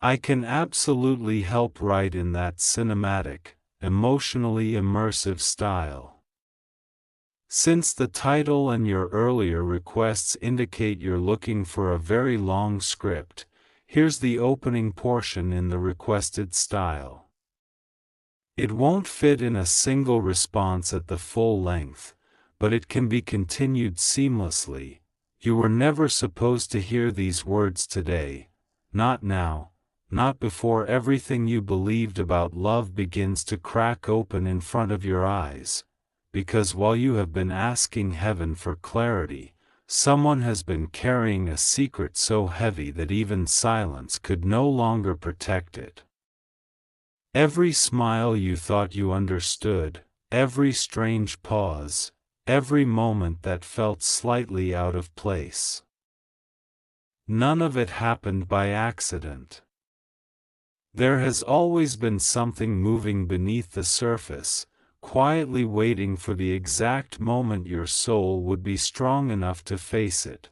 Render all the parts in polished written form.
I can absolutely help write in that cinematic, emotionally immersive style. Since the title and your earlier requests indicate you're looking for a very long script, here's the opening portion in the requested style. It won't fit in a single response at the full length, but it can be continued seamlessly. You were never supposed to hear these words today, not now, not before everything you believed about love begins to crack open in front of your eyes, because while you have been asking heaven for clarity, someone has been carrying a secret so heavy that even silence could no longer protect it. Every smile you thought you understood, every strange pause, every moment that felt slightly out of place. None of it happened by accident. There has always been something moving beneath the surface, quietly waiting for the exact moment your soul would be strong enough to face it.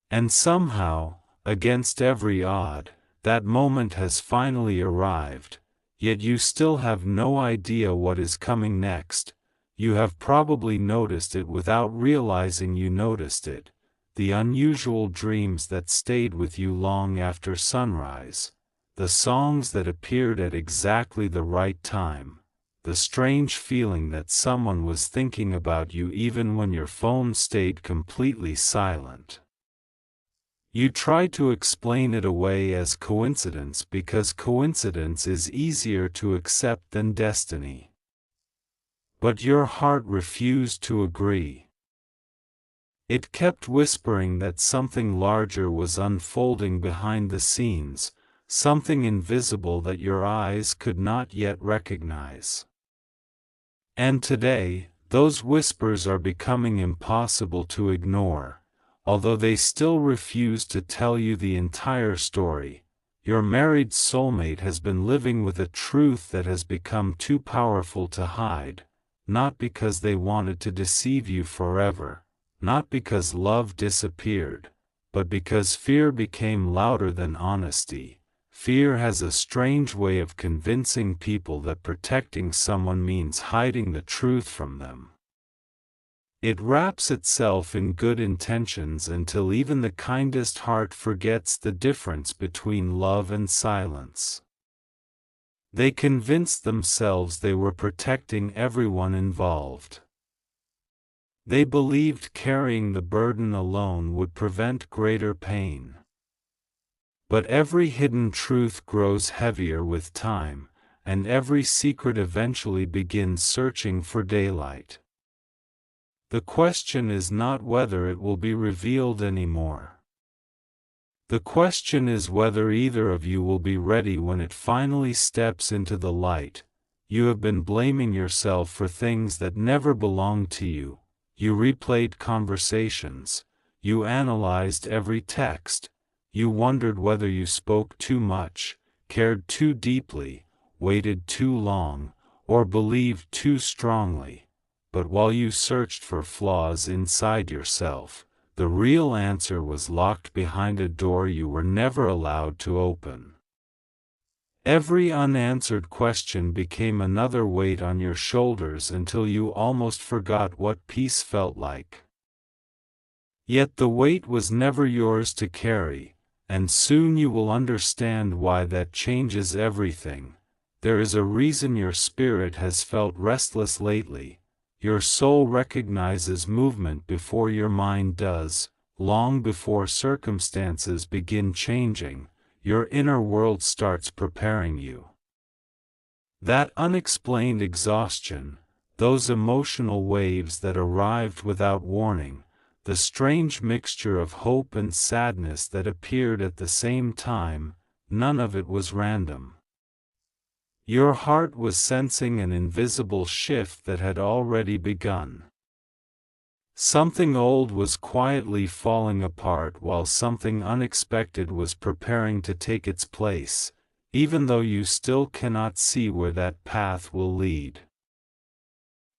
And somehow, against every odd, that moment has finally arrived, yet you still have no idea what is coming next. You have probably noticed it without realizing you noticed it, the unusual dreams that stayed with you long after sunrise, the songs that appeared at exactly the right time, the strange feeling that someone was thinking about you even when your phone stayed completely silent. You try to explain it away as coincidence because coincidence is easier to accept than destiny. But your heart refused to agree. It kept whispering that something larger was unfolding behind the scenes, something invisible that your eyes could not yet recognize. And today, those whispers are becoming impossible to ignore. Although they still refuse to tell you the entire story, your married soulmate has been living with a truth that has become too powerful to hide, not because they wanted to deceive you forever, not because love disappeared, but because fear became louder than honesty. Fear has a strange way of convincing people that protecting someone means hiding the truth from them. It wraps itself in good intentions until even the kindest heart forgets the difference between love and silence. They convinced themselves they were protecting everyone involved. They believed carrying the burden alone would prevent greater pain. But every hidden truth grows heavier with time, and every secret eventually begins searching for daylight. The question is not whether it will be revealed anymore. The question is whether either of you will be ready when it finally steps into the light. You have been blaming yourself for things that never belonged to you. You replayed conversations. You analyzed every text. You wondered whether you spoke too much, cared too deeply, waited too long, or believed too strongly. But while you searched for flaws inside yourself, the real answer was locked behind a door you were never allowed to open. Every unanswered question became another weight on your shoulders until you almost forgot what peace felt like. Yet the weight was never yours to carry, and soon you will understand why that changes everything. There is a reason your spirit has felt restless lately. Your soul recognizes movement before your mind does, long before circumstances begin changing. Your inner world starts preparing you. That unexplained exhaustion, those emotional waves that arrived without warning, the strange mixture of hope and sadness that appeared at the same time, none of it was random. Your heart was sensing an invisible shift that had already begun. Something old was quietly falling apart while something unexpected was preparing to take its place, even though you still cannot see where that path will lead.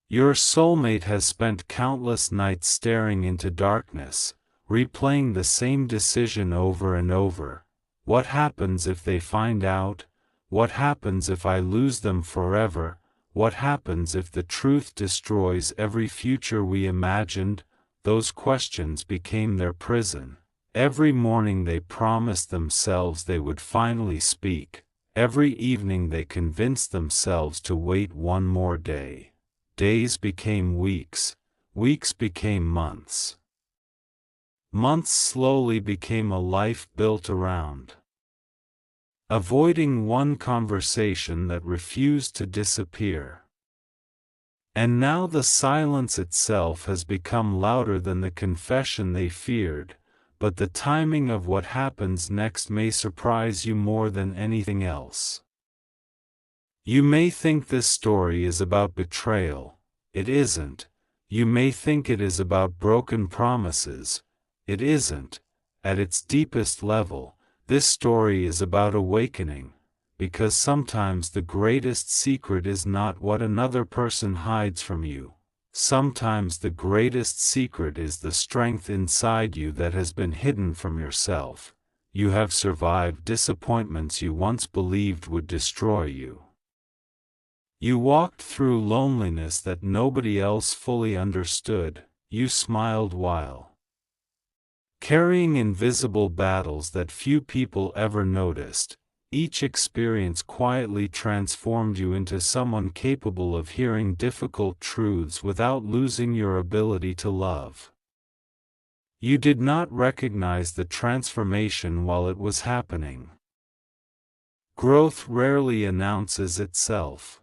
Your soulmate has spent countless nights staring into darkness, replaying the same decision over and over, What happens if they find out? What happens if I lose them forever? What happens if the truth destroys every future we imagined? Those questions became their prison. Every morning they promised themselves they would finally speak. Every evening they convinced themselves to wait one more day. Days became weeks. Weeks became months. Months slowly became a life built around avoiding one conversation that refused to disappear. And now the silence itself has become louder than the confession they feared, but the timing of what happens next may surprise you more than anything else. You may think this story is about betrayal. It isn't. You may think it is about broken promises. It isn't. At its deepest level, this story is about awakening, because sometimes the greatest secret is not what another person hides from you. Sometimes the greatest secret is the strength inside you that has been hidden from yourself. You have survived disappointments you once believed would destroy you. You walked through loneliness that nobody else fully understood. You smiled while carrying invisible battles that few people ever noticed. Each experience quietly transformed you into someone capable of hearing difficult truths without losing your ability to love. You did not recognize the transformation while it was happening. Growth rarely announces itself.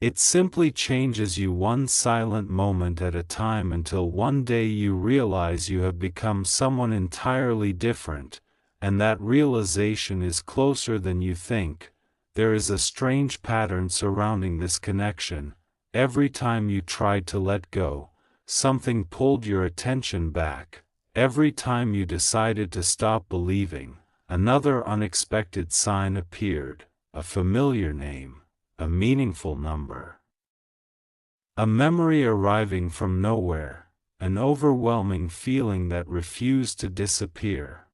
It simply changes you one silent moment at a time until one day you realize you have become someone entirely different, and that realization is closer than you think. There is a strange pattern surrounding this connection. Every time you tried to let go, something pulled your attention back. Every time you decided to stop believing, another unexpected sign appeared, a familiar name. A meaningful number. A memory arriving from nowhere, an overwhelming feeling that refused to disappear.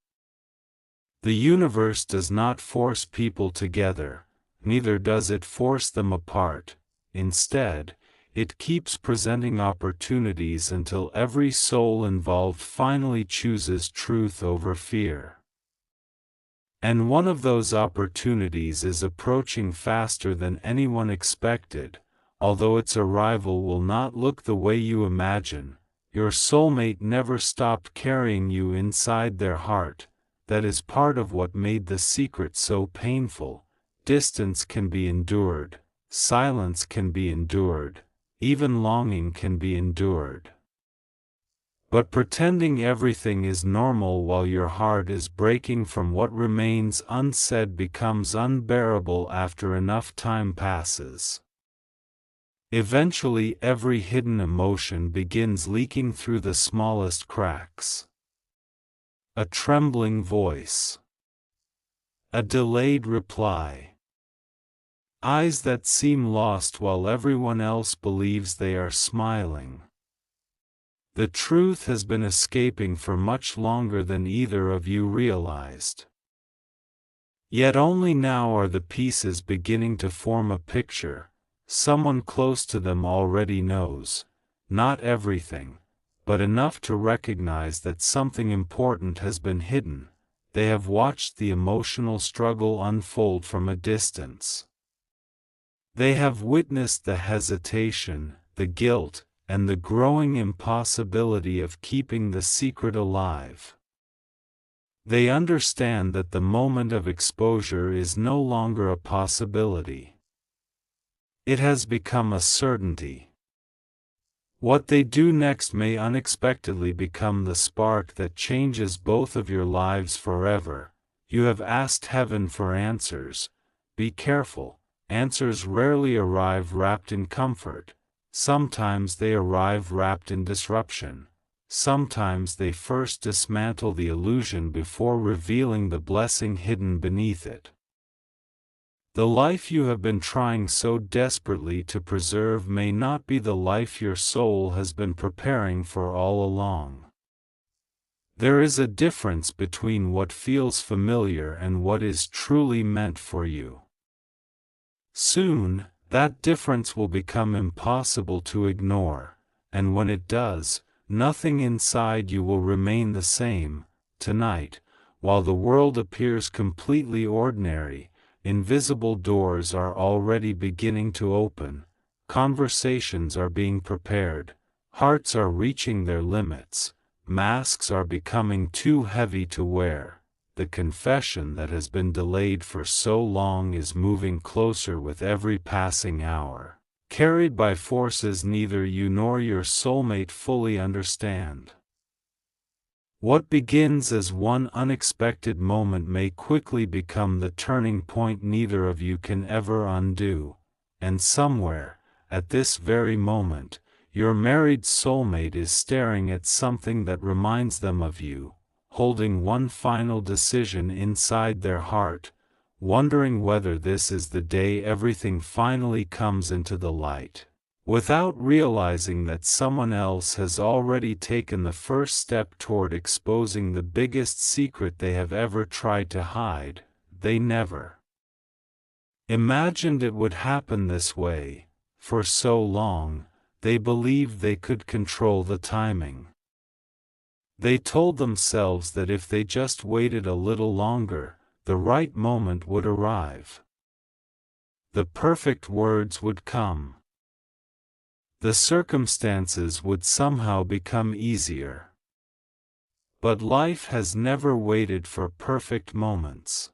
The universe does not force people together, neither does it force them apart. Instead, it keeps presenting opportunities until every soul involved finally chooses truth over fear. And one of those opportunities is approaching faster than anyone expected. Although its arrival will not look the way you imagine, your soulmate never stopped carrying you inside their heart. That is part of what made the secret so painful. Distance can be endured, silence can be endured, even longing can be endured. But pretending everything is normal while your heart is breaking from what remains unsaid becomes unbearable after enough time passes. Eventually every hidden emotion begins leaking through the smallest cracks. A trembling voice. A delayed reply. Eyes that seem lost while everyone else believes they are smiling. The truth has been escaping for much longer than either of you realized. Yet only now are the pieces beginning to form a picture. Someone close to them already knows, not everything, but enough to recognize that something important has been hidden. They have watched the emotional struggle unfold from a distance. They have witnessed the hesitation, the guilt, and the growing impossibility of keeping the secret alive. They understand that the moment of exposure is no longer a possibility. It has become a certainty. What they do next may unexpectedly become the spark that changes both of your lives forever. You have asked heaven for answers. Be careful, answers rarely arrive wrapped in comfort. Sometimes they arrive wrapped in disruption. Sometimes they first dismantle the illusion before revealing the blessing hidden beneath it. The life you have been trying so desperately to preserve may not be the life your soul has been preparing for all along. There is a difference between what feels familiar and what is truly meant for you. Soon, that difference will become impossible to ignore, and when it does, nothing inside you will remain the same. Tonight, while the world appears completely ordinary, invisible doors are already beginning to open, conversations are being prepared, hearts are reaching their limits, masks are becoming too heavy to wear. The confession that has been delayed for so long is moving closer with every passing hour, carried by forces neither you nor your soulmate fully understand. What begins as one unexpected moment may quickly become the turning point neither of you can ever undo, and somewhere, at this very moment, your married soulmate is staring at something that reminds them of you, holding one final decision inside their heart, wondering whether this is the day everything finally comes into the light. Without realizing that someone else has already taken the first step toward exposing the biggest secret they have ever tried to hide, they never imagined it would happen this way. For so long, they believed they could control the timing. They told themselves that if they just waited a little longer, the right moment would arrive. The perfect words would come. The circumstances would somehow become easier. But life has never waited for perfect moments.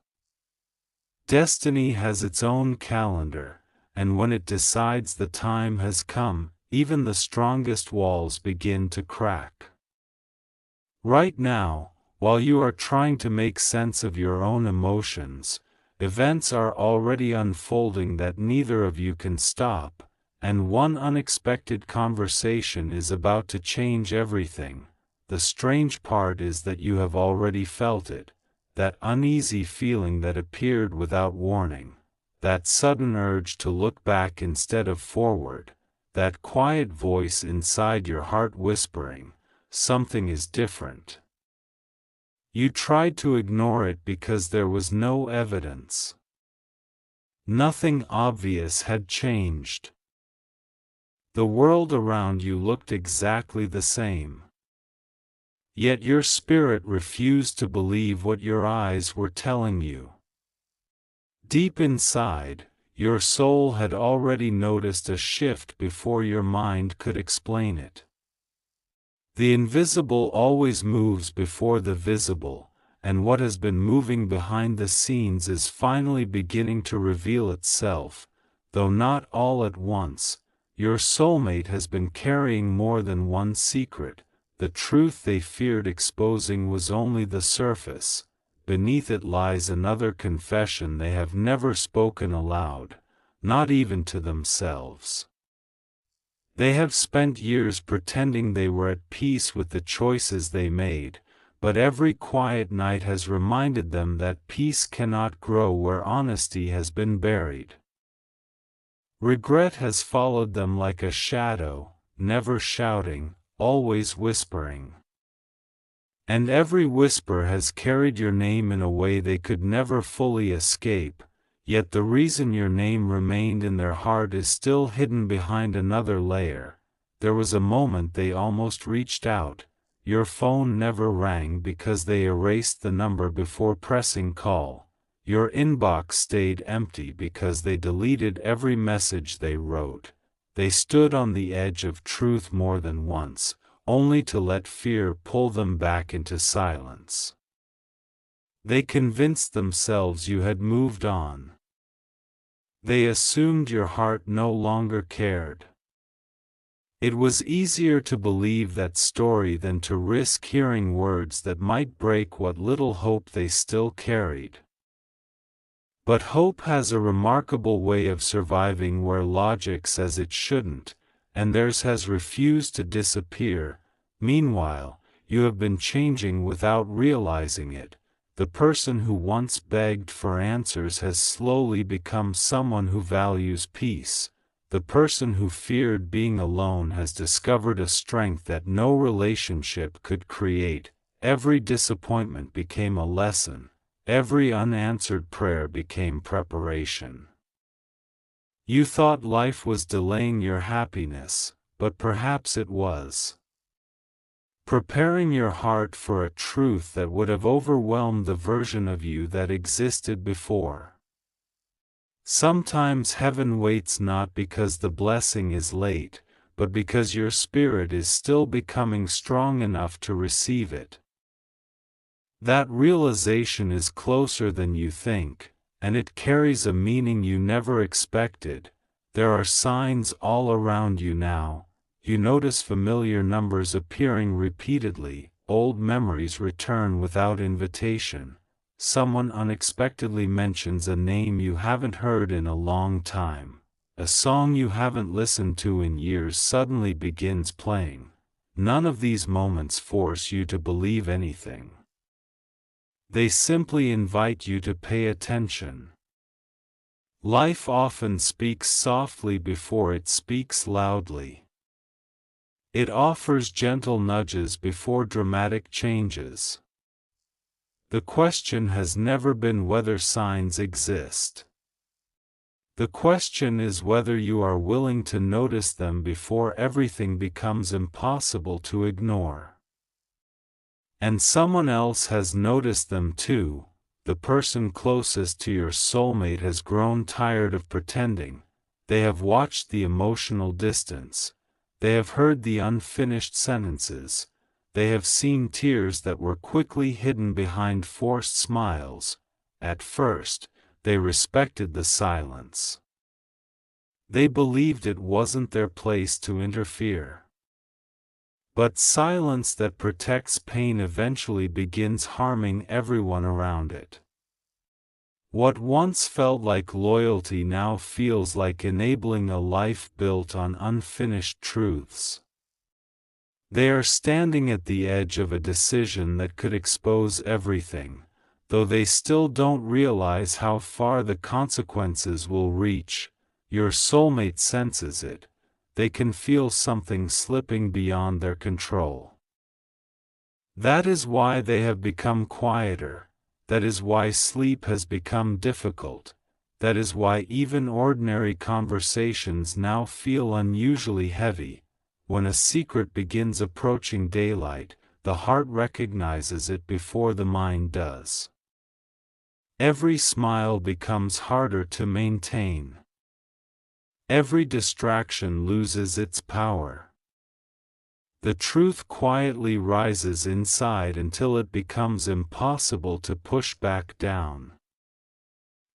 Destiny has its own calendar, and when it decides the time has come, even the strongest walls begin to crack. Right now, while you are trying to make sense of your own emotions, events are already unfolding that neither of you can stop, and one unexpected conversation is about to change everything. The strange part is that you have already felt it, that uneasy feeling that appeared without warning, that sudden urge to look back instead of forward, that quiet voice inside your heart whispering, "Something is different." You tried to ignore it because there was no evidence. Nothing obvious had changed. The world around you looked exactly the same. Yet your spirit refused to believe what your eyes were telling you. Deep inside, your soul had already noticed a shift before your mind could explain it. The invisible always moves before the visible, and what has been moving behind the scenes is finally beginning to reveal itself, though not all at once. Your soulmate has been carrying more than one secret. The truth they feared exposing was only the surface. Beneath it lies another confession they have never spoken aloud, not even to themselves. They have spent years pretending they were at peace with the choices they made, but every quiet night has reminded them that peace cannot grow where honesty has been buried. Regret has followed them like a shadow, never shouting, always whispering. And every whisper has carried your name in a way they could never fully escape. Yet the reason your name remained in their heart is still hidden behind another layer. There was a moment they almost reached out. Your phone never rang because they erased the number before pressing call. Your inbox stayed empty because they deleted every message they wrote. They stood on the edge of truth more than once, only to let fear pull them back into silence. They convinced themselves you had moved on. They assumed your heart no longer cared. It was easier to believe that story than to risk hearing words that might break what little hope they still carried. But hope has a remarkable way of surviving where logic says it shouldn't, and theirs has refused to disappear. Meanwhile, you have been changing without realizing it. The person who once begged for answers has slowly become someone who values peace. The person who feared being alone has discovered a strength that no relationship could create, every disappointment became a lesson, every unanswered prayer became preparation. You thought life was delaying your happiness, but perhaps it was preparing your heart for a truth that would have overwhelmed the version of you that existed before. Sometimes heaven waits not because the blessing is late, but because your spirit is still becoming strong enough to receive it. That realization is closer than you think, and it carries a meaning you never expected. There are signs all around you now. You notice familiar numbers appearing repeatedly, old memories return without invitation. Someone unexpectedly mentions a name you haven't heard in a long time. A song you haven't listened to in years suddenly begins playing. None of these moments force you to believe anything. They simply invite you to pay attention. Life often speaks softly before it speaks loudly. It offers gentle nudges before dramatic changes. The question has never been whether signs exist. The question is whether you are willing to notice them before everything becomes impossible to ignore. And someone else has noticed them too. The person closest to your soulmate has grown tired of pretending. They have watched the emotional distance. They have heard the unfinished sentences. They have seen tears that were quickly hidden behind forced smiles. At first, they respected the silence. They believed it wasn't their place to interfere. But silence that protects pain eventually begins harming everyone around it. What once felt like loyalty now feels like enabling a life built on unfinished truths. They are standing at the edge of a decision that could expose everything, though they still don't realize how far the consequences will reach. Your soulmate senses it. They can feel something slipping beyond their control. That is why they have become quieter. That is why sleep has become difficult. That is why even ordinary conversations now feel unusually heavy. When a secret begins approaching daylight, the heart recognizes it before the mind does. Every smile becomes harder to maintain. Every distraction loses its power. The truth quietly rises inside until it becomes impossible to push back down.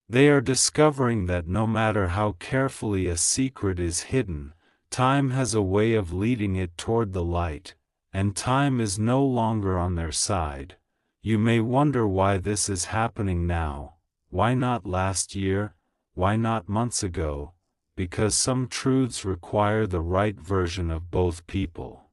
They are discovering that no matter how carefully a secret is hidden, time has a way of leading it toward the light, and time is no longer on their side. You may wonder why this is happening now. Why not last year? Why not months ago? Because some truths require the right version of both people.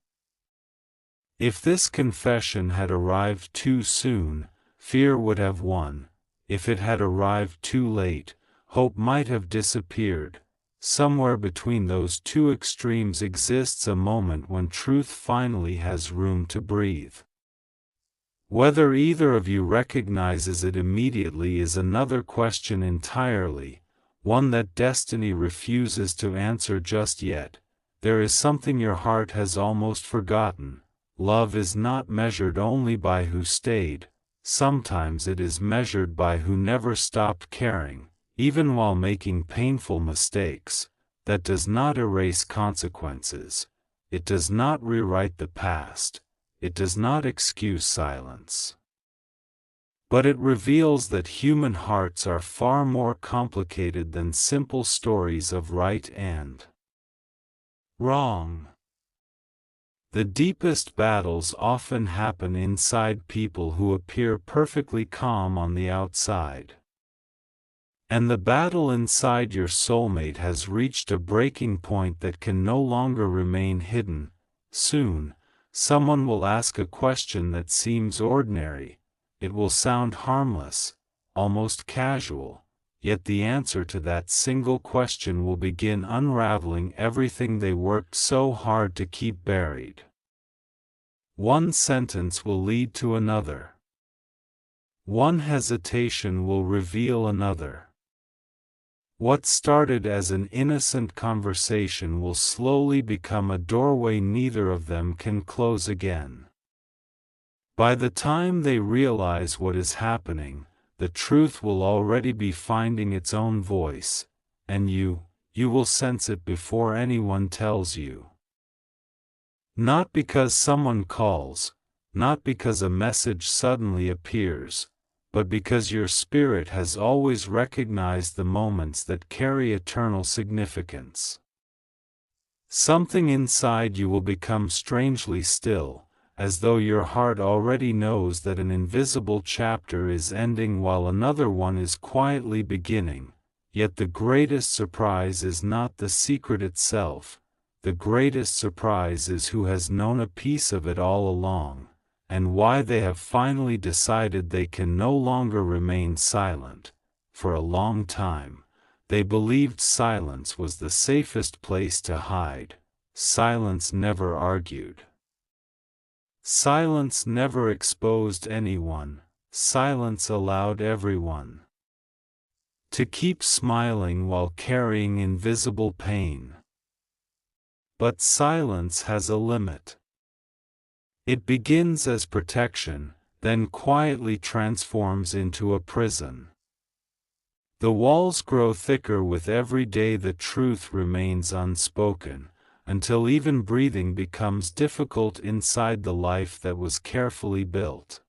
If this confession had arrived too soon, fear would have won. If it had arrived too late, hope might have disappeared. Somewhere between those two extremes exists a moment when truth finally has room to breathe. Whether either of you recognizes it immediately is another question entirely, one that destiny refuses to answer just yet. There is something your heart has almost forgotten. Love is not measured only by who stayed. Sometimes it is measured by who never stopped caring, even while making painful mistakes. That does not erase consequences. It does not rewrite the past. It does not excuse silence. But it reveals that human hearts are far more complicated than simple stories of right and wrong. The deepest battles often happen inside people who appear perfectly calm on the outside. And the battle inside your soulmate has reached a breaking point that can no longer remain hidden. Soon, someone will ask a question that seems ordinary. It will sound harmless, almost casual, yet the answer to that single question will begin unraveling everything they worked so hard to keep buried. One sentence will lead to another. One hesitation will reveal another. What started as an innocent conversation will slowly become a doorway neither of them can close again. By the time they realize what is happening, the truth will already be finding its own voice, and you will sense it before anyone tells you. Not because someone calls, not because a message suddenly appears, but because your spirit has always recognized the moments that carry eternal significance. Something inside you will become strangely still, as though your heart already knows that an invisible chapter is ending while another one is quietly beginning. Yet the greatest surprise is not the secret itself, the greatest surprise is who has known a piece of it all along, and why they have finally decided they can no longer remain silent. For a long time, they believed silence was the safest place to hide. Silence never argued. Silence never exposed anyone. Silence allowed everyone to keep smiling while carrying invisible pain. But silence has a limit. It begins as protection, then quietly transforms into a prison. The walls grow thicker with every day the truth remains unspoken, until even breathing becomes difficult inside the life that was carefully built.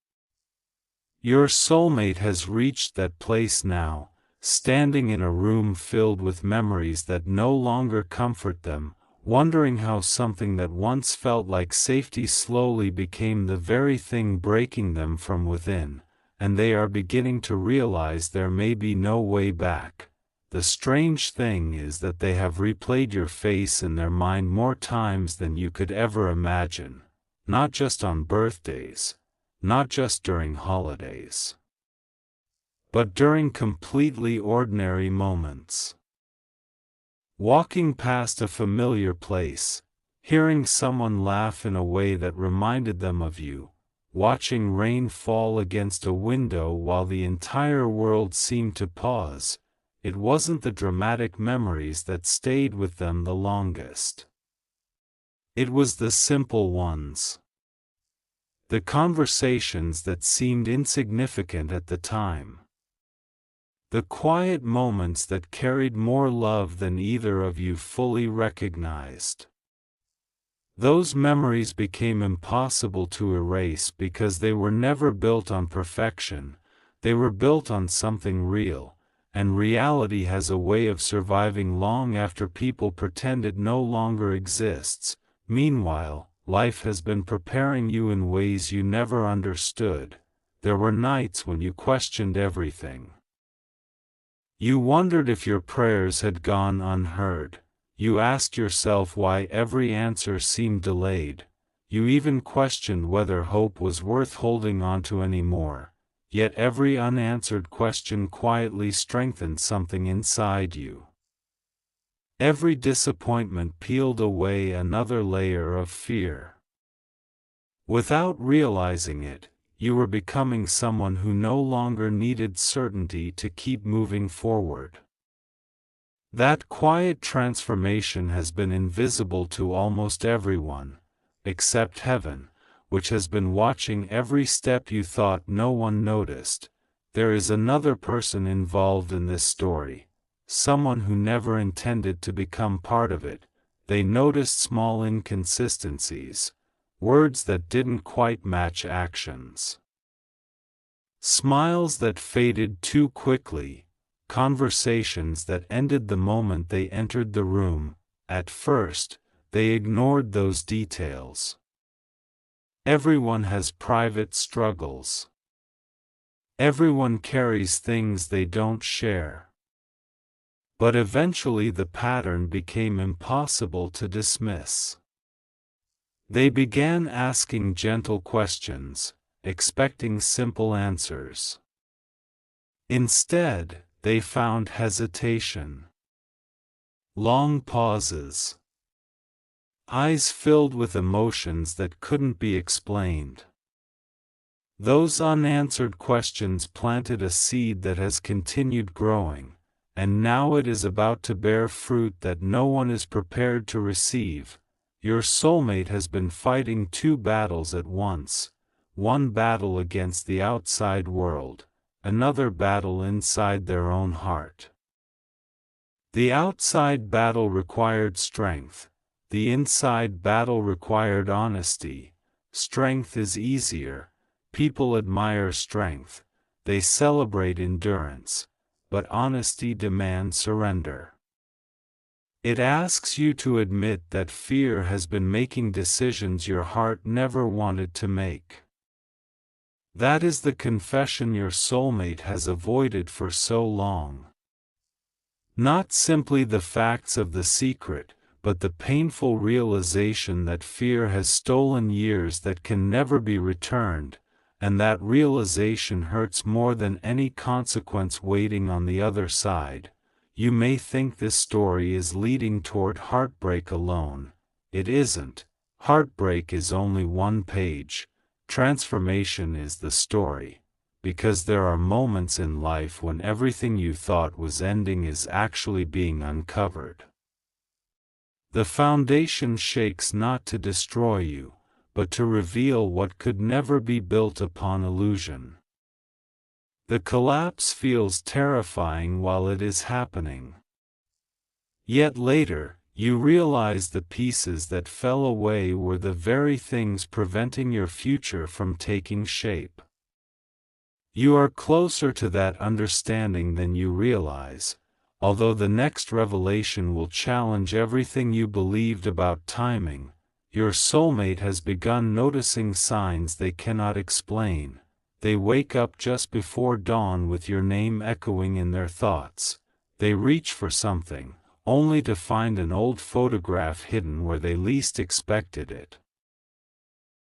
Your soulmate has reached that place now, standing in a room filled with memories that no longer comfort them, wondering how something that once felt like safety slowly became the very thing breaking them from within, and they are beginning to realize there may be no way back. The strange thing is that they have replayed your face in their mind more times than you could ever imagine, not just on birthdays, not just during holidays, but during completely ordinary moments. Walking past a familiar place, hearing someone laugh in a way that reminded them of you, watching rain fall against a window while the entire world seemed to pause. It wasn't the dramatic memories that stayed with them the longest. It was the simple ones. The conversations that seemed insignificant at the time. The quiet moments that carried more love than either of you fully recognized. Those memories became impossible to erase because they were never built on perfection, they were built on something real, and reality has a way of surviving long after people pretend it no longer exists. Meanwhile, life has been preparing you in ways you never understood. There were nights when you questioned everything. You wondered if your prayers had gone unheard. You asked yourself why every answer seemed delayed. You even questioned whether hope was worth holding onto anymore. Yet every unanswered question quietly strengthened something inside you. Every disappointment peeled away another layer of fear. Without realizing it, you were becoming someone who no longer needed certainty to keep moving forward. That quiet transformation has been invisible to almost everyone, except heaven, which has been watching every step you thought no one noticed. There is another person involved in this story, someone who never intended to become part of it. They noticed small inconsistencies, words that didn't quite match actions, smiles that faded too quickly, conversations that ended the moment they entered the room. At first, they ignored those details. Everyone has private struggles. Everyone carries things they don't share. But eventually the pattern became impossible to dismiss. They began asking gentle questions, expecting simple answers. Instead, they found hesitation, long pauses, eyes filled with emotions that couldn't be explained. Those unanswered questions planted a seed that has continued growing, and now it is about to bear fruit that no one is prepared to receive. Your soulmate has been fighting two battles at once, one battle against the outside world, another battle inside their own heart. The outside battle required strength, the inside battle required honesty. Strength is easier, people admire strength, they celebrate endurance, but honesty demands surrender. It asks you to admit that fear has been making decisions your heart never wanted to make. That is the confession your soulmate has avoided for so long. Not simply the facts of the secret, but the painful realization that fear has stolen years that can never be returned, and that realization hurts more than any consequence waiting on the other side. You may think this story is leading toward heartbreak alone. It isn't. Heartbreak is only one page. Transformation is the story. Because there are moments in life when everything you thought was ending is actually being uncovered. The foundation shakes not to destroy you, but to reveal what could never be built upon illusion. The collapse feels terrifying while it is happening. Yet later, you realize the pieces that fell away were the very things preventing your future from taking shape. You are closer to that understanding than you realize, although the next revelation will challenge everything you believed about timing. Your soulmate has begun noticing signs they cannot explain. They wake up just before dawn with your name echoing in their thoughts. They reach for something, only to find an old photograph hidden where they least expected it.